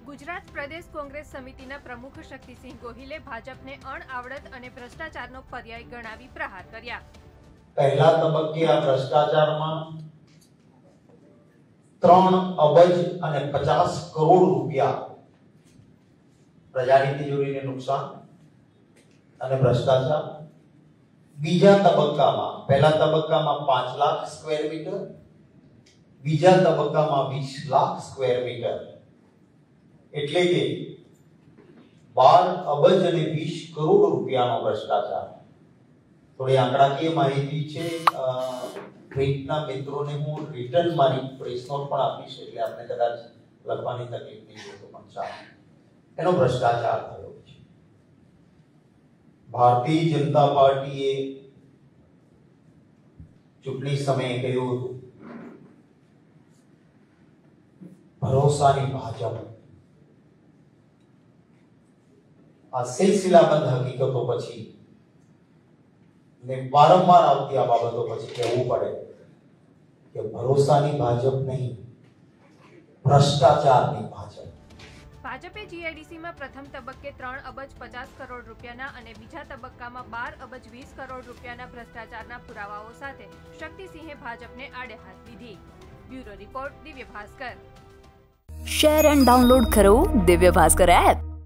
ગુજરાત પ્રદેશ કોંગ્રેસ સમિતિના પ્રમુખ શક્તિસિંહ ગોહિલે ભાજપને અણઆવડત અને ભ્રષ્ટાચારનો પર્યાય ગણાવી પ્રહાર કર્યા। પહેલા તબક્કે આ ભ્રષ્ટાચારમાં 3 અબજ અને 50 કરોડ રૂપિયા પ્રજાની તિજોરીને નુકસાન અને ભ્રષ્ટાચાર। બીજા તબક્કામાં પહેલા તબક્કામાં 5 લાખ સ્ક્વેર મીટર, બીજા તબક્કામાં 20 લાખ સ્ક્વેર મીટર, એટલે કે 12 અબજ અને 20 કરોડ રૂપિયાનો ભ્રષ્ટાચાર। થોડી આંકડાકીય માહિતી છે, ટ્વીટના મિત્રોને હું રિટર્નમાં પ્રેસ નોટ પણ આપીશ, એટલે આપણે કદાચ લખવાની તકલીફ નહીં હોય તો પણ ચાલે। એનો ભ્રષ્ટાચાર થયો છે। ભારતીય જનતા પાર્ટીએ ચૂંટણી સમયે કહ્યું હતું, ભરોસાની ભાજપ। આ સિલસિલાબંધ હકીકતો પછી ને વારંવાર આવતી આ બાબતો પછી કહેવું પડે કે ભરોસાની ભાજપ નહીં, ભ્રષ્ટાચારની ભાજપ। ભાજપે જીઆઈડીસીમાં પ્રથમ તબક્કે 3 અબજ 50 કરોડ રૂપિયાના અને બીજા તબક્કામાં 12 અબજ 20 કરોડ રૂપિયાના ભ્રષ્ટાચારના પુરાવાઓ સાથે શક્તિસિંહે ભાજપને આડે હાથ લીધી। Bureau report, Divya Bhaskar. Share and download કરો દિવ્ય ભાસ્કર એપ।